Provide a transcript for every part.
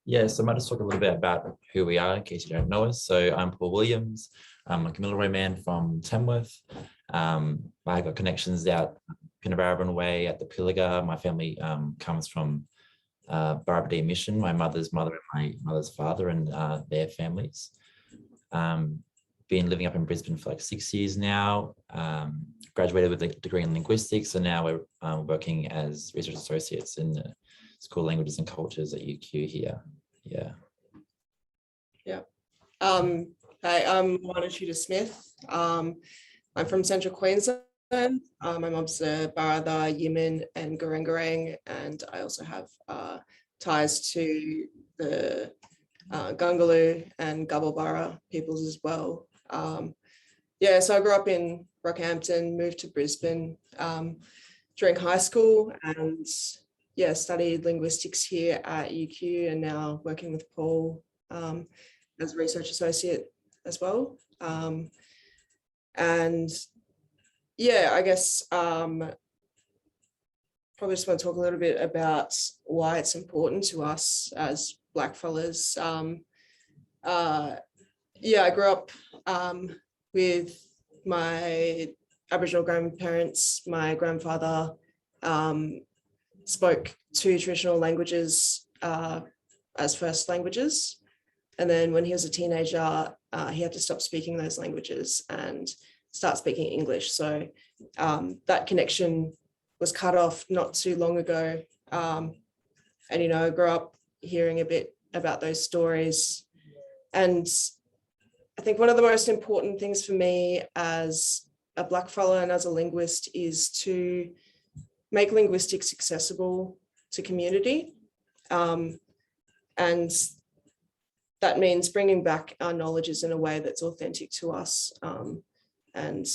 Yeah, so I might just talk a little bit about who we are in case you don't know us. So I'm Paul Williams. I'm a Kamilaroi man from Tamworth. I got connections out Pinnabarabran Way at the Pilliga. My family comes from Barabadee Mission, my mother's mother and my mother's father and their families. Been living up in Brisbane for like 6 years now. Graduated with a degree in linguistics, and now we're working as research associates in the School of Languages and Cultures at UQ here. Yeah. Yeah. Hi, I'm Lowana Tudor-Smith. I'm from Central Queensland. My mum's a Barada, Yiman and Gurungarang, and I also have ties to the Gungaloo and Gubbalbara peoples as well. Yeah, so I grew up in Rockhampton, moved to Brisbane during high school, and yeah, studied linguistics here at UQ, and now working with Paul as a research associate as well. And yeah, I guess probably just want to talk a little bit about why it's important to us as Blackfellas. Yeah, I grew up with my Aboriginal grandparents. My grandfather spoke two traditional languages as first languages. And then when he was a teenager, he had to stop speaking those languages and start speaking English. So that connection was cut off not too long ago. And, you know, I grew up hearing a bit about those stories. And I think one of the most important things for me as a Blackfella and as a linguist is to make linguistics accessible to community. And that means bringing back our knowledges in a way that's authentic to us. And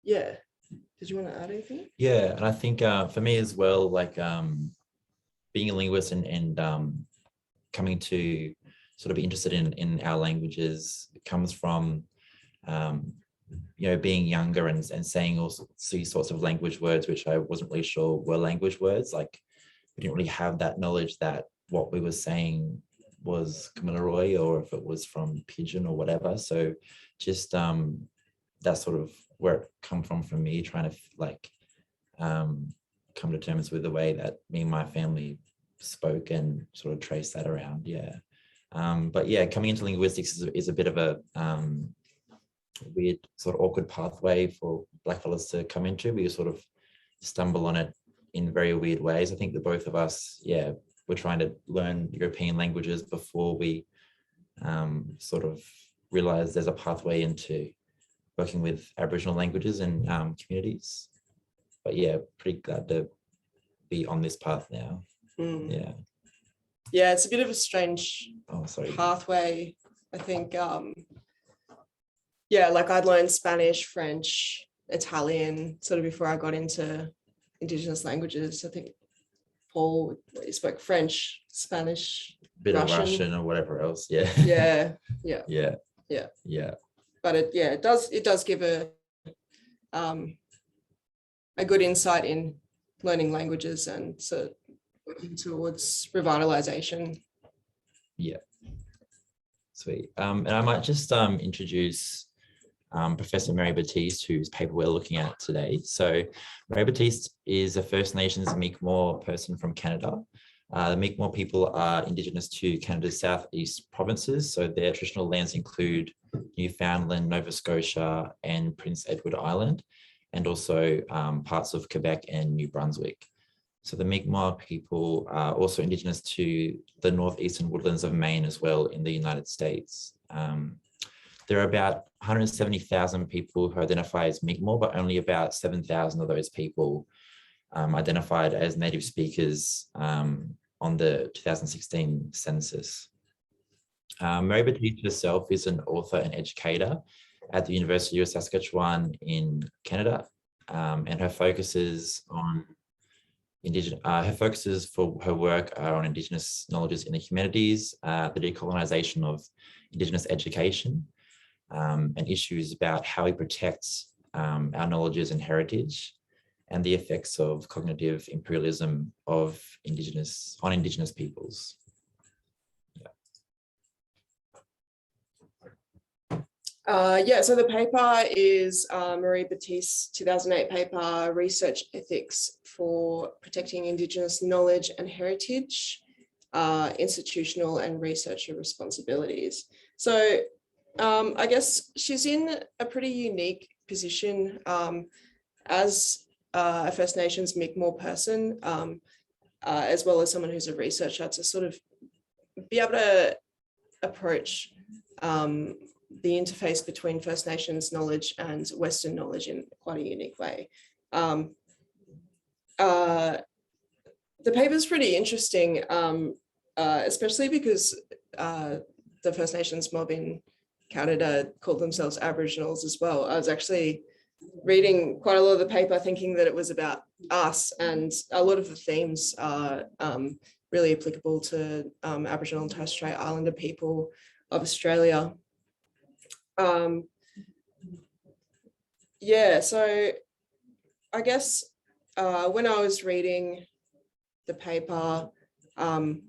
yeah, did you want to add anything? Yeah, and I think for me as well, like being a linguist and coming to sort of be interested in our languages comes from, you know, being younger and saying all these sorts of language words, which I wasn't really sure were language words. Like we didn't really have that knowledge that what we were saying was Kamilaroi or if it was from Pidgin or whatever. So just that's sort of where it come from for me, trying to like come to terms with the way that me and my family spoke and sort of trace that around. Yeah. But yeah, coming into linguistics is a bit of a weird sort of awkward pathway for Blackfellas to come into. We sort of stumble on it in very weird ways. I think that both of us, yeah, we're trying to learn European languages before we sort of realize there's a pathway into working with Aboriginal languages and communities. But yeah, pretty glad to be on this path now. Yeah. Yeah, it's a bit of a strange pathway. I think, yeah, like I'd learned Spanish, French, Italian sort of before I got into Indigenous languages. I think Paul, you spoke French, Spanish, bit of Russian or whatever else. Yeah. Yeah. But it does give a good insight in learning languages and so working towards revitalization. Yeah. Sweet. And I might just introduce Professor Mary Battiste, whose paper we're looking at today. So Mary Battiste is a First Nations Mi'kmaq person from Canada. The Mi'kmaq people are Indigenous to Canada's southeast provinces. So their traditional lands include Newfoundland, Nova Scotia, and Prince Edward Island, and also parts of Quebec and New Brunswick. So the Mi'kmaq people are also Indigenous to the northeastern woodlands of Maine as well in the United States. There are about 170,000 people who identify as Mi'kmaq, but only about 7,000 of those people identified as native speakers on the 2016 census. Mary Battiste herself is an author and educator at the University of Saskatchewan in Canada, and her focuses for her work are on Indigenous knowledges in the humanities, the decolonisation of Indigenous education, and issues about how we protect our knowledges and heritage, and the effects of cognitive imperialism on Indigenous peoples. Yeah, so the paper is Marie Battiste's 2008 paper, Research Ethics for Protecting Indigenous Knowledge and Heritage, Institutional and Researcher Responsibilities. So I guess she's in a pretty unique position as a First Nations Mi'kmaq person, as well as someone who's a researcher, to sort of be able to approach the interface between First Nations knowledge and Western knowledge in quite a unique way. The paper is pretty interesting, especially because the First Nations mob in Canada called themselves Aboriginals as well. I was actually reading quite a lot of the paper thinking that it was about us, and a lot of the themes are really applicable to Aboriginal and Torres Strait Islander people of Australia. Yeah, so I guess when I was reading the paper,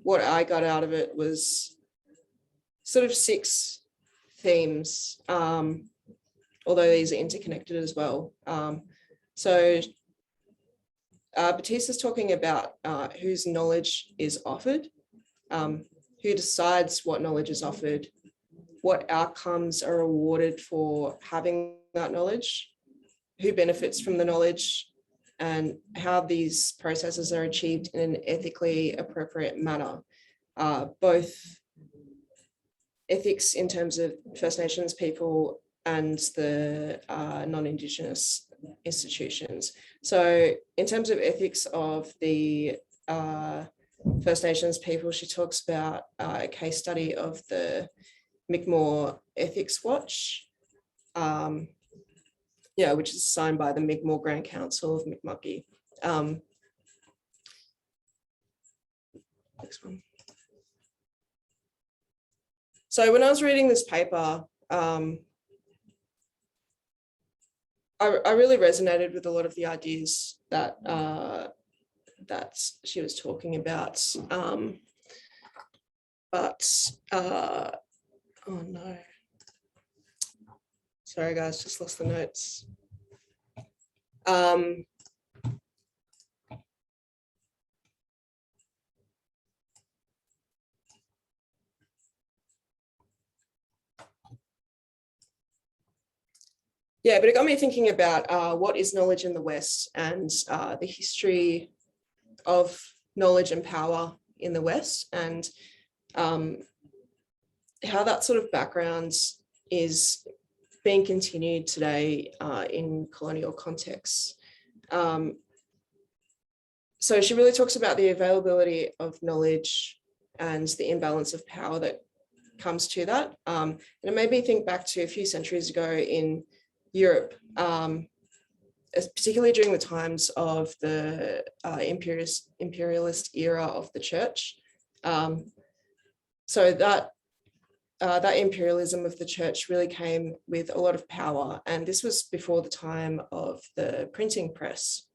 what I got out of it was sort of 6 themes, although these are interconnected as well. So Battiste is talking about whose knowledge is offered, who decides what knowledge is offered, what outcomes are awarded for having that knowledge, who benefits from the knowledge, and how these processes are achieved in an ethically appropriate manner, both ethics in terms of First Nations people and the non-Indigenous institutions. So in terms of ethics of the First Nations people, she talks about a case study of the Mi'kmaq Ethics Watch, which is signed by the Mi'kmaq Grand Council of Mi'kma'ki. Next one. So when I was reading this paper, I really resonated with a lot of the ideas that that she was talking about. Oh no. Sorry guys, just lost the notes. Yeah, but it got me thinking about what is knowledge in the West, and the history of knowledge and power in the West, and how that sort of background is being continued today in colonial contexts. So she really talks about the availability of knowledge and the imbalance of power that comes to that. And it made me think back to a few centuries ago in Europe, particularly during the times of the imperialist era of the church. So that imperialism of the church really came with a lot of power, and this was before the time of the printing press.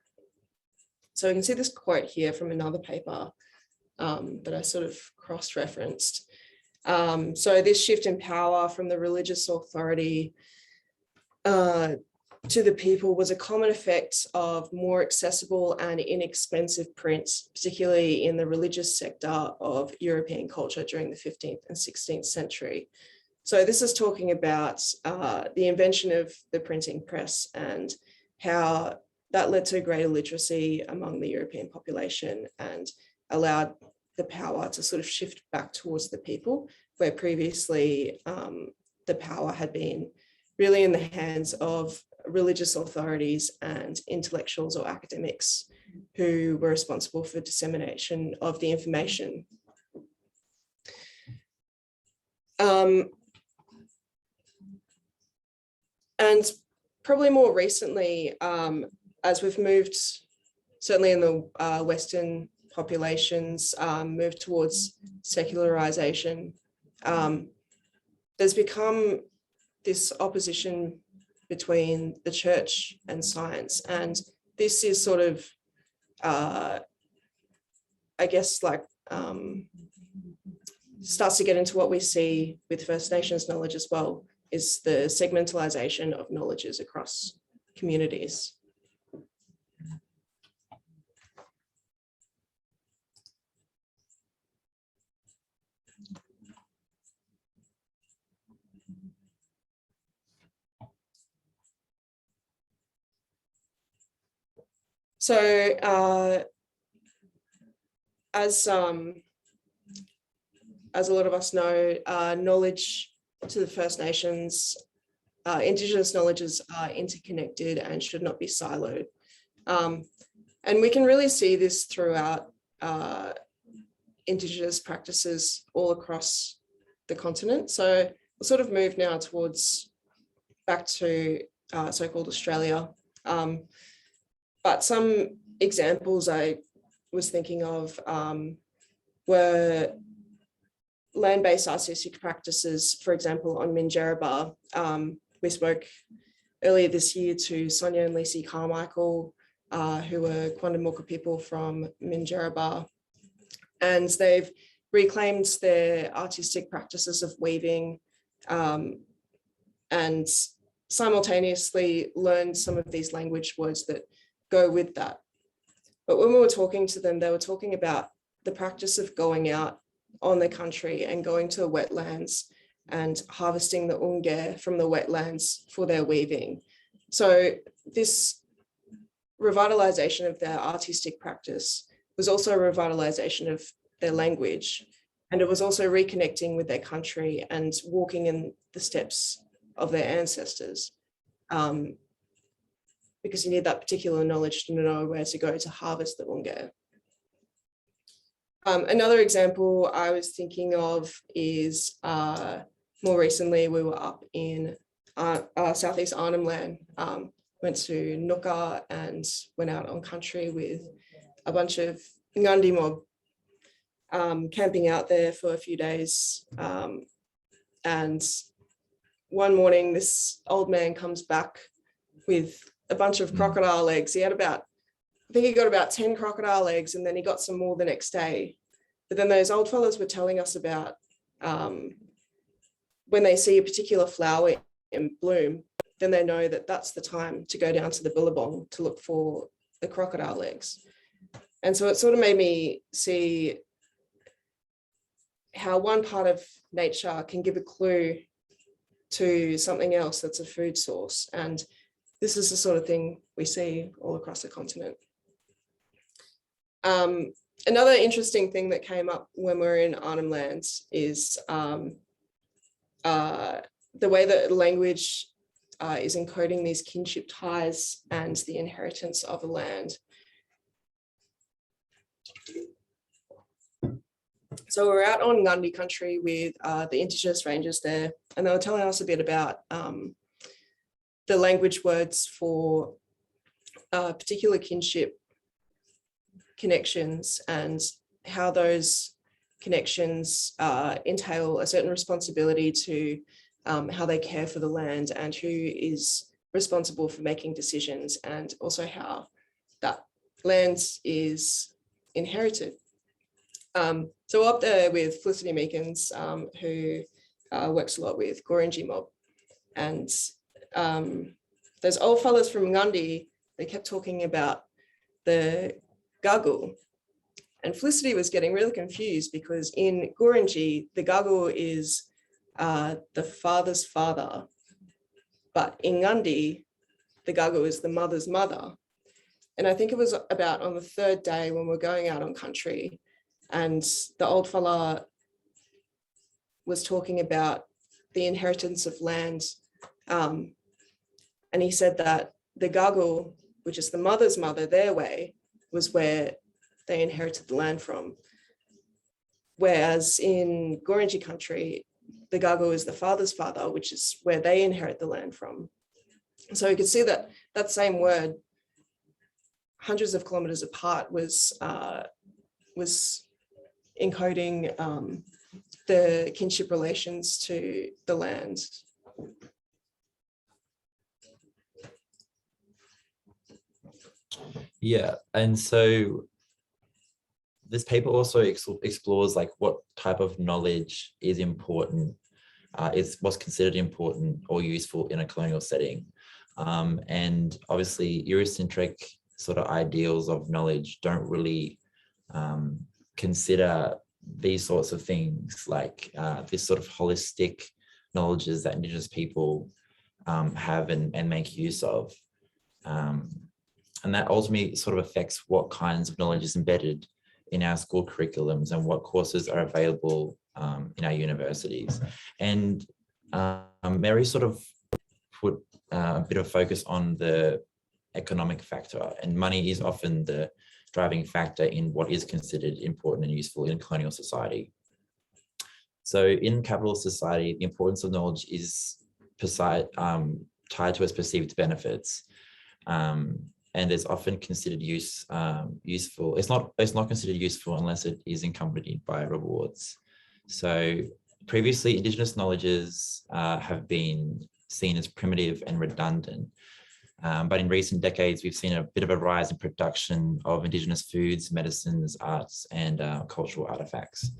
So you can see this quote here from another paper that I sort of cross-referenced. So this shift in power from the religious authority to the people was a common effect of more accessible and inexpensive prints, particularly in the religious sector of European culture during the 15th and 16th century. So this is talking about the invention of the printing press and how that led to greater literacy among the European population and allowed the power to sort of shift back towards the people, where previously the power had been really in the hands of religious authorities and intellectuals or academics who were responsible for dissemination of the information. And probably more recently, as we've moved, certainly in the Western populations, moved towards secularization, there's become this opposition between the church and science. And this is sort of, I guess, like, starts to get into what we see with First Nations knowledge as well. is the segmentalization of knowledges across communities. So as a lot of us know, knowledge to the First Nations, Indigenous knowledges are interconnected and should not be siloed. And we can really see this throughout Indigenous practices all across the continent. So we'll sort of move now towards back to so-called Australia. But some examples I was thinking of were land-based artistic practices, for example, on Minjerribah. We spoke earlier this year to Sonia and Lacey Carmichael, who were Quandamooka people from Minjerribah, and they've reclaimed their artistic practices of weaving and simultaneously learned some of these language words that go with that. But when we were talking to them, they were talking about the practice of going out on the country and going to the wetlands and harvesting the unge from the wetlands for their weaving. So this revitalization of their artistic practice was also a revitalization of their language. And it was also reconnecting with their country and walking in the steps of their ancestors. Because you need that particular knowledge to know where to go to harvest the unge. Another example I was thinking of is more recently we were up in Southeast Arnhem Land, went to Nooka and went out on country with a bunch of Ngundi mob, camping out there for a few days. And one morning this old man comes back with a bunch of crocodile eggs. He had I think he got about 10 crocodile eggs, and then he got some more the next day. But then those old fellows were telling us about when they see a particular flower in bloom, then they know that that's the time to go down to the billabong to look for the crocodile eggs. And so it sort of made me see how one part of nature can give a clue to something else that's a food source. And this is the sort of thing we see all across the continent. Another interesting thing that came up when we were in Arnhem Lands is the way that language is encoding these kinship ties and the inheritance of a land. So we're out on Ngundi country with the Indigenous rangers there, and they were telling us a bit about the language words for particular kinship connections and how those connections entail a certain responsibility to how they care for the land and who is responsible for making decisions, and also how that land is inherited. So we're up there with Felicity Meekins, who works a lot with Gurindji mob, and those old fellas from Ngundi, they kept talking about the guggle, and Felicity was getting really confused because in Gurindji, the guggle is the father's father, but in Ngundi, the guggle is the mother's mother. And I think it was about on the third day when we're going out on country, and the old fella was talking about the inheritance of land. And he said that the guggle, which is the mother's mother, their way, was where they inherited the land from. Whereas in Gurindji country, the guggle is the father's father, which is where they inherit the land from. So you can see that that same word, hundreds of kilometers apart, was encoding the kinship relations to the land. Yeah, and so this paper also explores like what type of knowledge is important was considered important or useful in a colonial setting. And obviously Eurocentric sort of ideals of knowledge don't really consider these sorts of things, like this sort of holistic knowledges that Indigenous people have and make use of. And that ultimately sort of affects what kinds of knowledge is embedded in our school curriculums and what courses are available in our universities. And Mary sort of put a bit of focus on the economic factor, and money is often the driving factor in what is considered important and useful in colonial society. So in capitalist society, the importance of knowledge is tied to its perceived benefits. And is often considered useful. It's not considered useful unless it is accompanied by rewards. So previously, Indigenous knowledges have been seen as primitive and redundant. But in recent decades, we've seen a bit of a rise in production of Indigenous foods, medicines, arts, and cultural artifacts.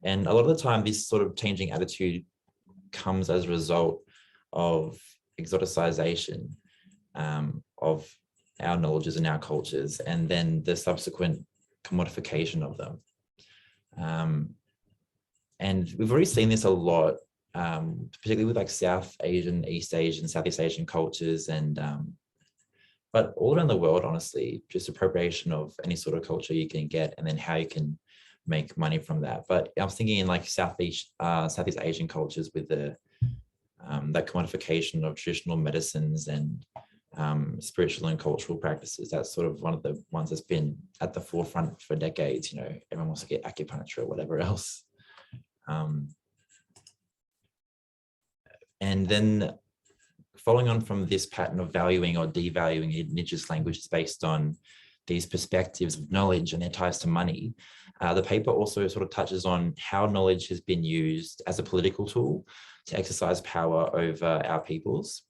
And a lot of the time, this sort of changing attitude comes as a result of exoticization of our knowledges and our cultures, and then the subsequent commodification of them. And we've already seen this a lot, particularly with like South Asian, East Asian, Southeast Asian cultures, and but all around the world, honestly, just appropriation of any sort of culture you can get, and then how you can make money from that. But I'm thinking in like Southeast Asian cultures with the that commodification of traditional medicines and spiritual and cultural practices. That's sort of one of the ones that's been at the forefront for decades. You know, everyone wants to get acupuncture or whatever else. And then following on from this pattern of valuing or devaluing Indigenous languages based on these perspectives of knowledge and their ties to money, the paper also sort of touches on how knowledge has been used as a political tool to exercise power over our peoples.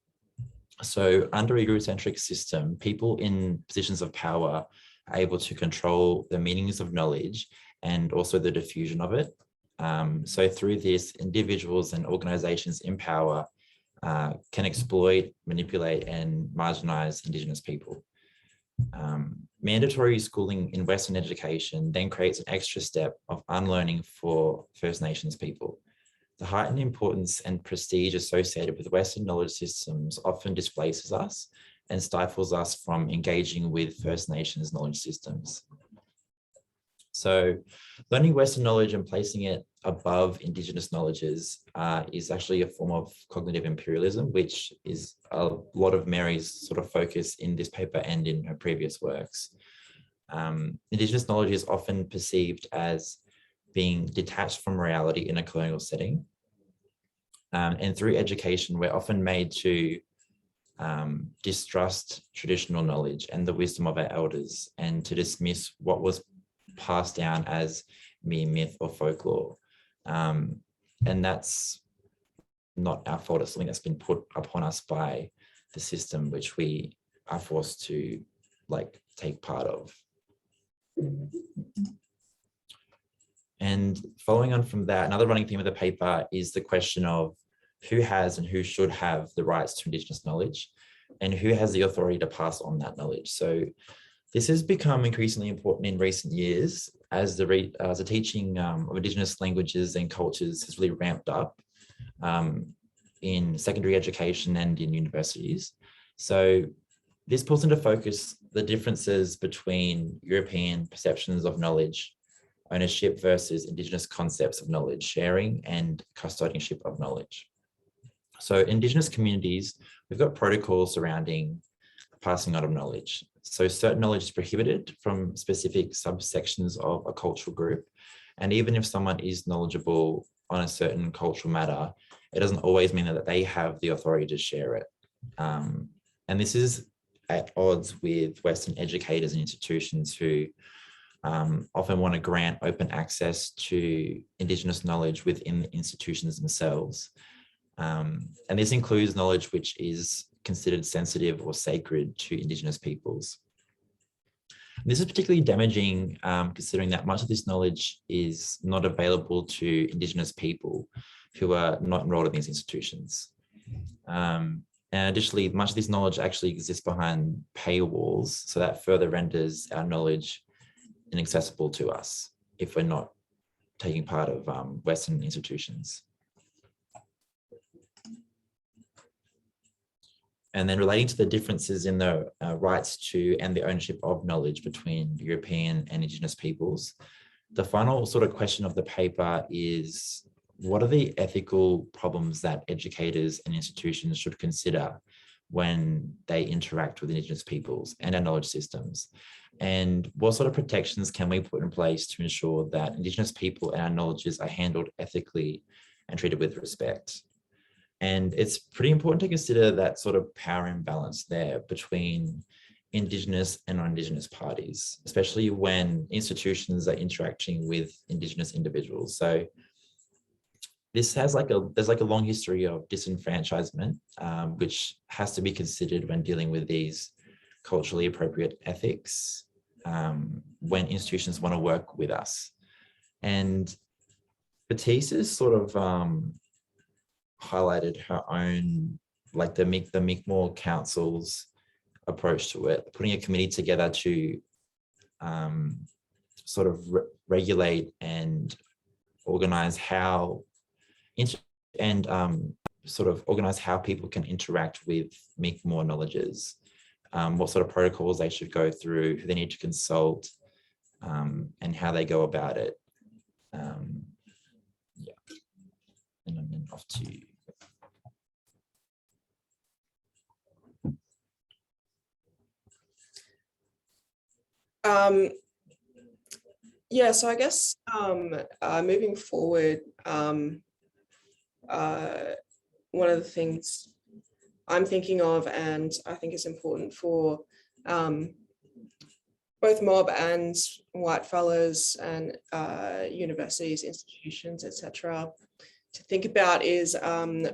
So under a Eurocentric system, people in positions of power are able to control the meanings of knowledge and also the diffusion of it. So through this, individuals and organizations in power can exploit, manipulate, and marginalize Indigenous people. Mandatory schooling in Western education then creates an extra step of unlearning for First Nations people. The heightened importance and prestige associated with Western knowledge systems often displaces us and stifles us from engaging with First Nations knowledge systems. So learning Western knowledge and placing it above Indigenous knowledges is actually a form of cognitive imperialism, which is a lot of Mary's sort of focus in this paper and in her previous works. Indigenous knowledge is often perceived as being detached from reality in a colonial setting. And through education, we're often made to distrust traditional knowledge and the wisdom of our elders, and to dismiss what was passed down as mere myth or folklore. And that's not our fault. It's something that's been put upon us by the system, which we are forced to like take part of. And following on from that, another running theme of the paper is the question of who has and who should have the rights to Indigenous knowledge, and who has the authority to pass on that knowledge. So this has become increasingly important in recent years as the teaching of Indigenous languages and cultures has really ramped up in secondary education and in universities. So this pulls into focus the differences between European perceptions of knowledge, ownership versus Indigenous concepts of knowledge sharing and custodianship of knowledge. So Indigenous communities, we've got protocols surrounding passing on of knowledge. So certain knowledge is prohibited from specific subsections of a cultural group. And even if someone is knowledgeable on a certain cultural matter, it doesn't always mean that they have the authority to share it. And this is at odds with Western educators and institutions who often want to grant open access to Indigenous knowledge within the institutions themselves. And this includes knowledge which is considered sensitive or sacred to Indigenous peoples. This is particularly damaging, considering that much of this knowledge is not available to Indigenous people who are not enrolled in these institutions. And additionally, much of this knowledge actually exists behind paywalls, so that further renders our knowledge inaccessible to us if we're not taking part of Western institutions. And then relating to the differences in the rights to and the ownership of knowledge between European and Indigenous peoples, the final sort of question of the paper is, what are the ethical problems that educators and institutions should consider when they interact with Indigenous peoples and our knowledge systems? And what sort of protections can we put in place to ensure that Indigenous people and our knowledges are handled ethically and treated with respect? And it's pretty important to consider that sort of power imbalance there between Indigenous and non-Indigenous parties, especially when institutions are interacting with Indigenous individuals. So this has there's a long history of disenfranchisement, which has to be considered when dealing with these culturally appropriate ethics when institutions want to work with us. And Battiste is sort of highlighted her own, like the Mi'kmaq Council's approach to it, putting a committee together to sort of regulate and organize how organize how people can interact with Mi'kmaq knowledges, what sort of protocols they should go through, who they need to consult, and how they go about it. Yeah, and then off to you. Yeah, so I guess moving forward, one of the things I'm thinking of, and I think is important for both mob and white fellas and universities, institutions, etc., to think about is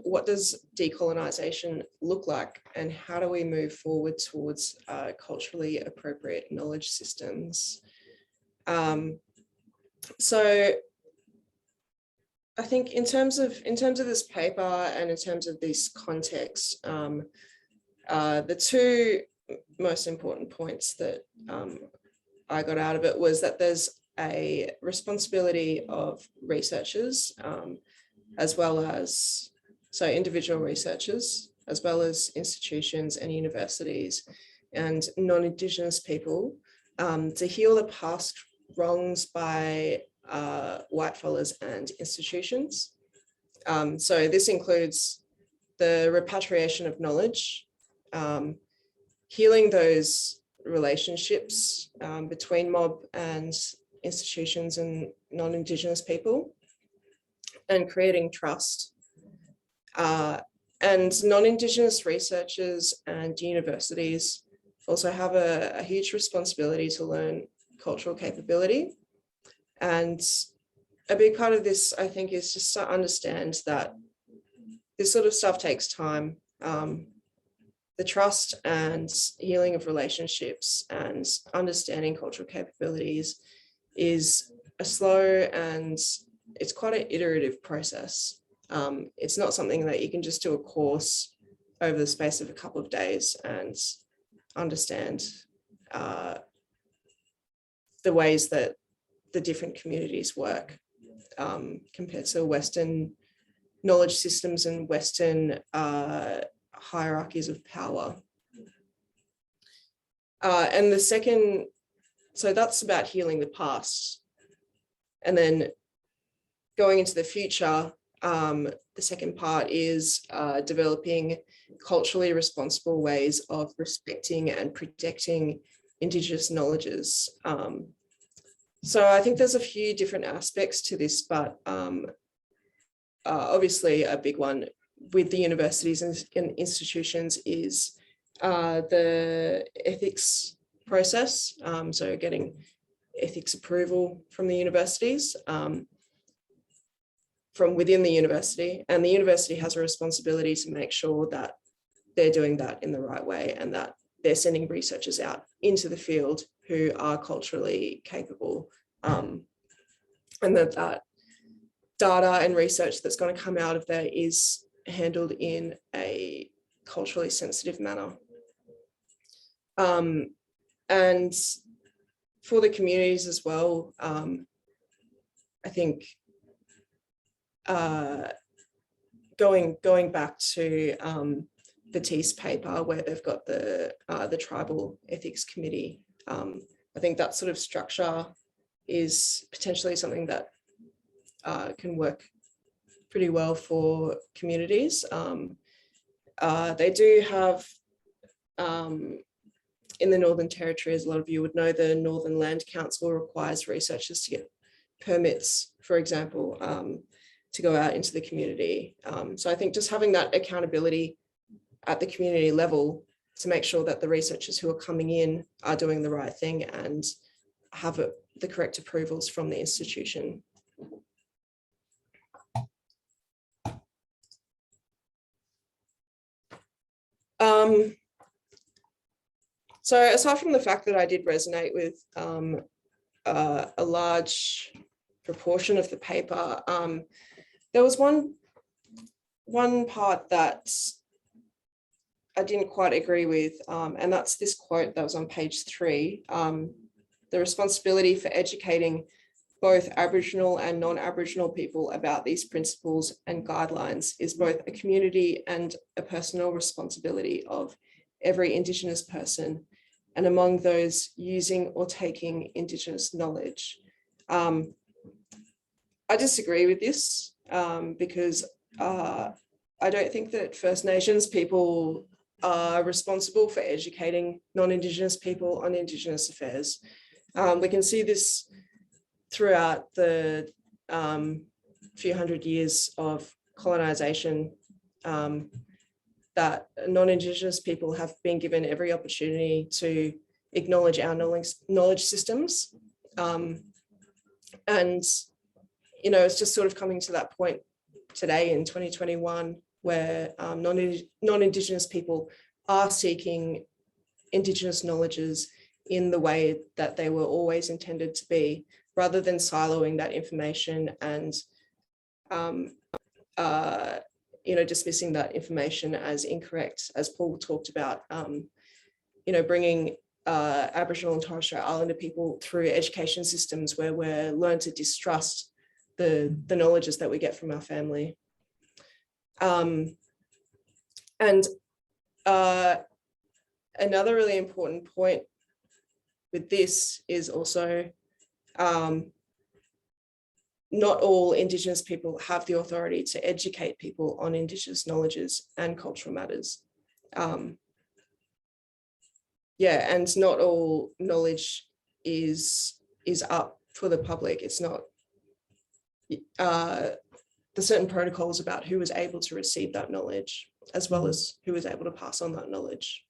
what does decolonization look like, and how do we move forward towards culturally appropriate knowledge systems? So I think in terms of this paper and in terms of this context, the two most important points that I got out of it was that there's a responsibility of researchers, as well as, so individual researchers, as well as institutions and universities and non-Indigenous people, to heal the past wrongs by white fellas and institutions. So this includes the repatriation of knowledge, healing those relationships between mob and institutions and non-Indigenous people, and creating trust. And non-Indigenous researchers and universities also have a huge responsibility to learn cultural capability. And a big part of this, I think, is just to understand that this sort of stuff takes time. The trust and healing of relationships and understanding cultural capabilities is a slow and it's quite an iterative process. It's not something that you can just do a course over the space of a couple of days and understand the ways that the different communities work compared to Western knowledge systems and Western hierarchies of power. And the second, so that's about healing the past. And then going into the future, the second part is developing culturally responsible ways of respecting and protecting Indigenous knowledges. So I think there's a few different aspects to this, but obviously a big one with the universities and institutions is the ethics process. So getting ethics approval from the universities, from within the university, and the university has a responsibility to make sure that they're doing that in the right way and that they're sending researchers out into the field who are culturally capable, and that data and research that's going to come out of there is handled in a culturally sensitive manner. And for the communities as well, I think going back to Battiste paper, where they've got the tribal ethics committee, I think that sort of structure is potentially something that can work pretty well for communities. They do have, in the Northern Territory, as a lot of you would know, the Northern Land Council requires researchers to get permits, for example, to go out into the community. So I think just having that accountability at the community level to make sure that the researchers who are coming in are doing the right thing and have the correct approvals from the institution. So aside from the fact that I did resonate with a large proportion of the paper, there was one part that I didn't quite agree with, and that's this quote that was on page 3. The responsibility for educating both Aboriginal and non-Aboriginal people about these principles and guidelines is both a community and a personal responsibility of every Indigenous person, and among those using or taking Indigenous knowledge. I disagree with this because I don't think that First Nations people are responsible for educating non-Indigenous people on Indigenous affairs. We can see this throughout the few hundred years of colonisation, that non-Indigenous people have been given every opportunity to acknowledge our knowledge systems. And, you know, it's just sort of coming to that point today in 2021 where non-Indigenous people are seeking Indigenous knowledges in the way that they were always intended to be, rather than siloing that information and you know, dismissing that information as incorrect, as Paul talked about, you know, bringing Aboriginal and Torres Strait Islander people through education systems where we're learned to distrust the knowledges that we get from our family. And another really important point with this is also not all Indigenous people have the authority to educate people on Indigenous knowledges and cultural matters. Yeah, and not all knowledge is up for the public. It's not, the certain protocols about who was able to receive that knowledge, as well as who was able to pass on that knowledge.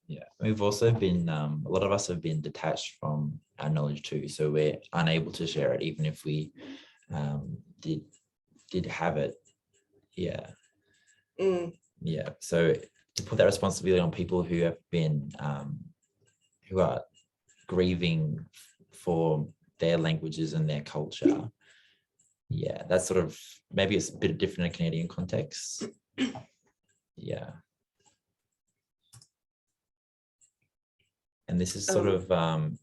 Yeah, we've also been, a lot of us have been detached from our knowledge too. So we're unable to share it, even if we did have it. Yeah. Yeah. So to put that responsibility on people who have been, who are grieving for their languages and their culture. Yeah, that's sort of, maybe it's a bit different in a Canadian context. Yeah. And this is sort of, oh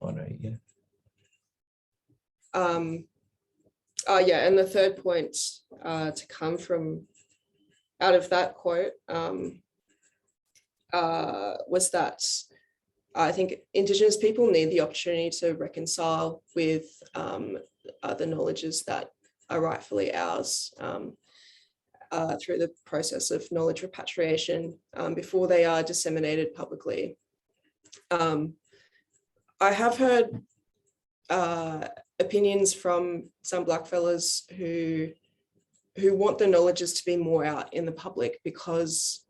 no, yeah. Yeah, and the third point to come from out of that quote was that I think Indigenous people need the opportunity to reconcile with the knowledges that are rightfully ours through the process of knowledge repatriation before they are disseminated publicly. I have heard opinions from some blackfellas who want the knowledges to be more out in the public because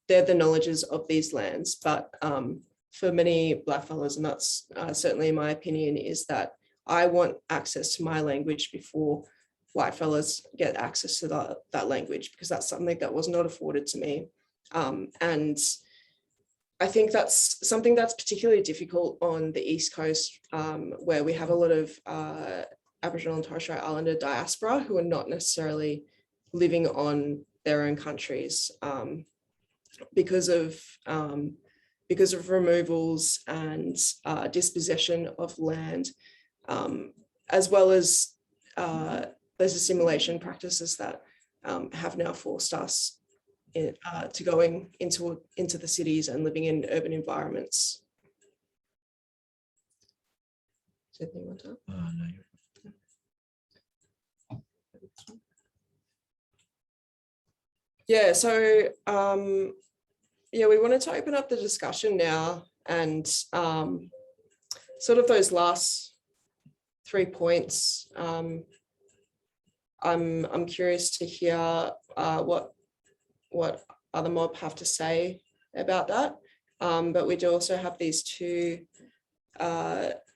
they're the knowledges of these lands. But for many blackfellas, and that's certainly my opinion, is that I want access to my language before whitefellas get access to that language, because that's something that was not afforded to me. And I think that's something that's particularly difficult on the East Coast, where we have a lot of Aboriginal and Torres Strait Islander diaspora who are not necessarily living on their own countries because of removals and dispossession of land, as well as those assimilation practices that have now forced us to going into the cities and living in urban environments. Is there anything you want to? No. Yeah, so yeah, we wanted to open up the discussion now, and sort of those last 3 points. I'm curious to hear what other mob have to say about that. But we do also have these two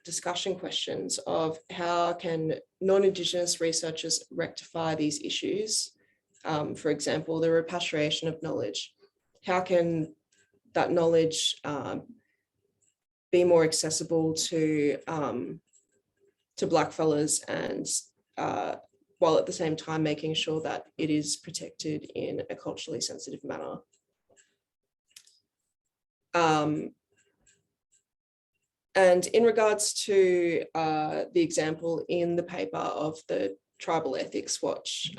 discussion questions of how can non-Indigenous researchers rectify these issues? For example, the repatriation of knowledge. How can that knowledge be more accessible to blackfellas, and while at the same time making sure that it is protected in a culturally sensitive manner? And in regards to the example in the paper of the Tribal Ethics Watch,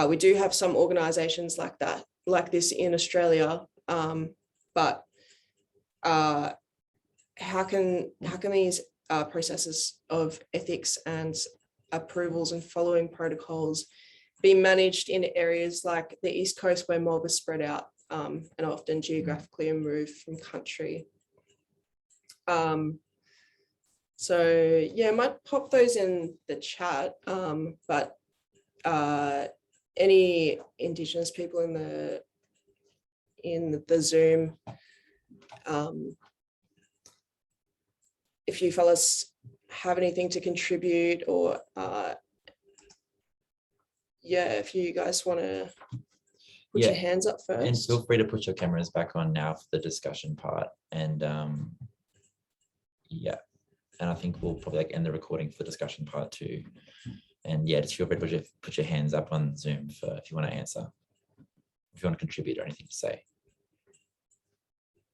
we do have some organisations like this in Australia, but how can these processes of ethics and approvals and following protocols be managed in areas like the East Coast, where mob is spread out and often geographically removed from country? So yeah, I might pop those in the chat, but any Indigenous people in the Zoom, if you fellas have anything to contribute, or yeah, if you guys want to put your hands up first. And feel free to put your cameras back on now for the discussion part. And yeah, and I think we'll probably end the recording for the discussion part too. And yeah, just feel free to put your hands up on Zoom for if you want to answer, if you want to contribute or anything to say.